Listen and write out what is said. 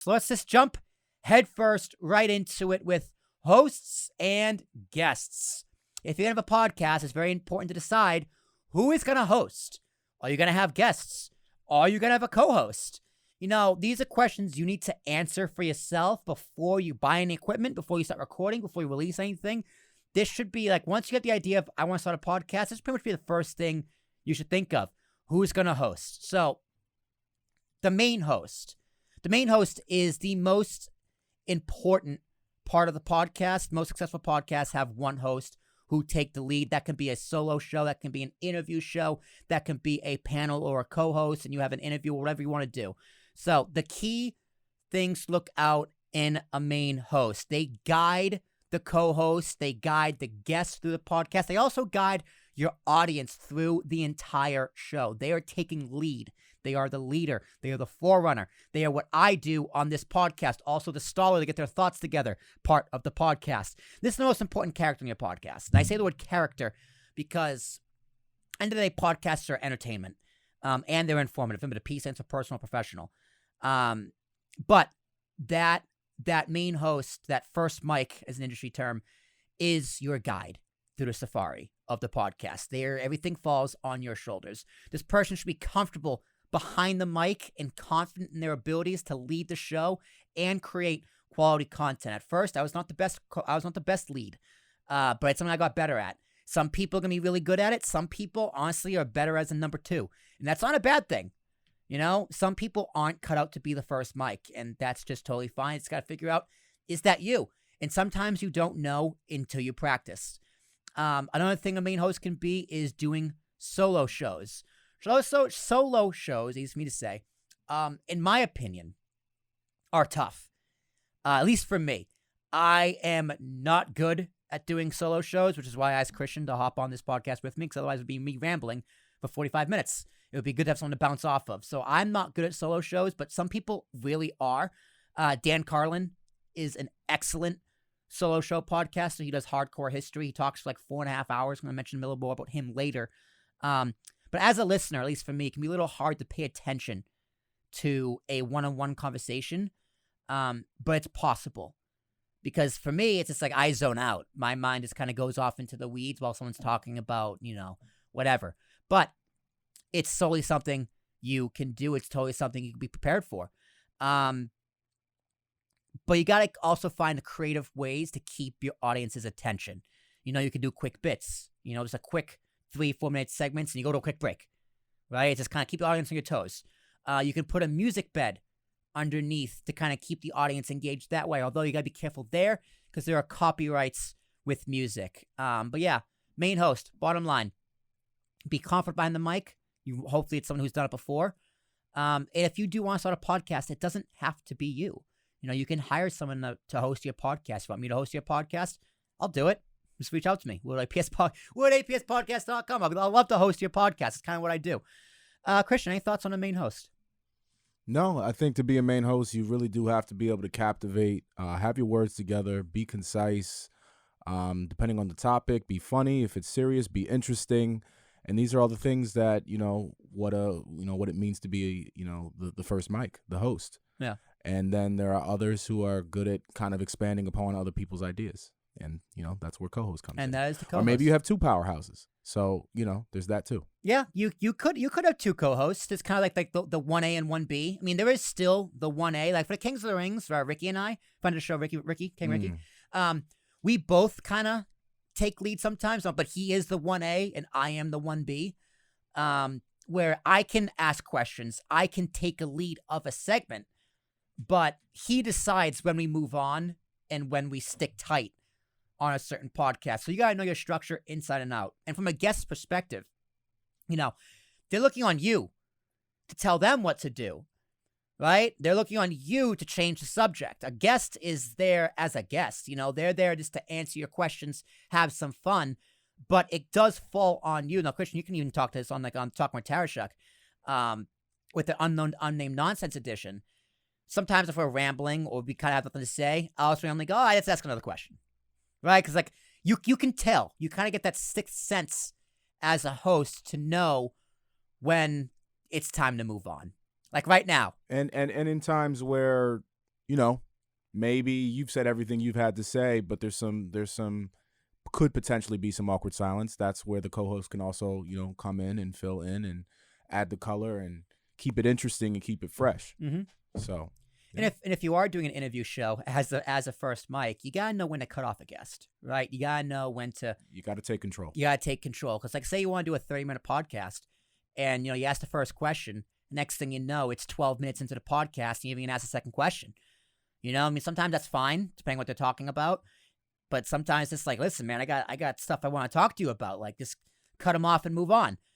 So let's just jump headfirst right into it with hosts and guests. If you're going to have a podcast, it's very important to decide who is going to host. Are you going to have guests? Are you going to have a co-host? These are questions you need to answer for yourself before you buy any equipment, before you start recording, before you release anything. This should be like, once you get the idea of, I want to start a podcast, this should pretty much be the first thing you should think of. Who's going to host? So, the main host. The main host is the most important part of the podcast. Most successful podcasts have one host who take the lead. That can be a solo show. That can be an interview show. That can be a panel or a co-host, and you have an interview or whatever you want to do. So the key things to look out in a main host. They guide the co-host. They guide the guests through the podcast. They also guide your audience through the entire show. They are taking lead. They are the leader. They are the forerunner. They are what I do on this podcast. Also the staller to get their thoughts together, part of the podcast. This is the most important character in your podcast. And I say the word character because end of the day, podcasts are entertainment. And they're informative. Remember, the P stands for personal, professional. But that main host, that first mic as an industry term, is your guide through the safari of the podcast. Everything falls on your shoulders. This person should be comfortable behind the mic and confident in their abilities to lead the show and create quality content. At first, I was not the best lead, but it's something I got better at. Some people are going to be really good at it. Some people, honestly, are better as a number two. And that's not a bad thing. Some people aren't cut out to be the first mic, and that's just totally fine. It's got to figure out, is that you? And sometimes you don't know until you practice. Another thing a main host can be is doing solo shows. Solo shows, easy for me to say, in my opinion, are tough. At least for me. I am not good at doing solo shows, which is why I asked Christian to hop on this podcast with me, because otherwise it would be me rambling for 45 minutes. It would be good to have someone to bounce off of. So I'm not good at solo shows, but some people really are. Dan Carlin is an excellent solo show podcaster. He does hardcore history. He talks for like 4.5 hours. I'm going to mention a little more about him later. But as a listener, at least for me, it can be a little hard to pay attention to a one-on-one conversation. But it's possible. Because for me, it's just like I zone out. My mind just kind of goes off into the weeds while someone's talking about, whatever. But it's solely something you can do. It's totally something you can be prepared for. But you got to also find the creative ways to keep your audience's attention. You can do quick bits, just a quick 3-4 minute segments, and you go to a quick break, right? It's just kind of keep the audience on your toes. You can put a music bed underneath to kind of keep the audience engaged that way. Although you got to be careful there because there are copyrights with music. But yeah, main host, bottom line, be confident behind the mic. Hopefully it's someone who's done it before. And if you do want to start a podcast, it doesn't have to be you. You can hire someone to host your podcast. You want me to host your podcast? I'll do it. Just reach out to me. We're at apspodcast.com. I'd love to host your podcast. It's kind of what I do. Christian, any thoughts on a main host? No, I think to be a main host, you really do have to be able to captivate, have your words together, be concise, depending on the topic, be funny. If it's serious, be interesting. And these are all the things that, what it means to be, the first mic, the host. Yeah. And then there are others who are good at kind of expanding upon other people's ideas. And, that's where co-host comes in. And that is the co-host. Or maybe you have two powerhouses. So, there's that too. Yeah, you could have two co-hosts. It's kind of like the 1A and 1B. I mean, there is still the 1A. Like for the Kings of the Rings, Ricky and I, friend of the show, Ricky, we both kind of take lead sometimes, but he is the 1A and I am the 1B, where I can ask questions. I can take a lead of a segment, but he decides when we move on and when we stick tight on a certain podcast. So you got to know your structure inside and out. And from a guest's perspective, they're looking on you to tell them what to do, right? They're looking on you to change the subject. A guest is there as a guest. They're there just to answer your questions, have some fun, but it does fall on you. Now, Christian, you can even talk to this on Talking with Tarashuk, with the Unnamed Nonsense edition. Sometimes if we're rambling or we kind of have nothing to say, I'll just randomly go, let's ask another question. Right? Because you can tell. You kind of get that sixth sense as a host to know when it's time to move on. Like right now. And in times where maybe you've said everything you've had to say, but there's some could potentially be some awkward silence. That's where the co-host can also, come in and fill in and add the color and keep it interesting and keep it fresh. Mm-hmm. So, and if you are doing an interview show as a first mic, you gotta know when to cut off a guest, right? You gotta know when to. You got to take control. You gotta take control, because like, say you want to do a 30-minute podcast, and you ask the first question. Next thing you know, it's 12 minutes into the podcast, and you even ask the second question. Sometimes that's fine, depending what they're talking about. But sometimes it's like, listen, man, I got stuff I want to talk to you about. Like, just cut them off and move on.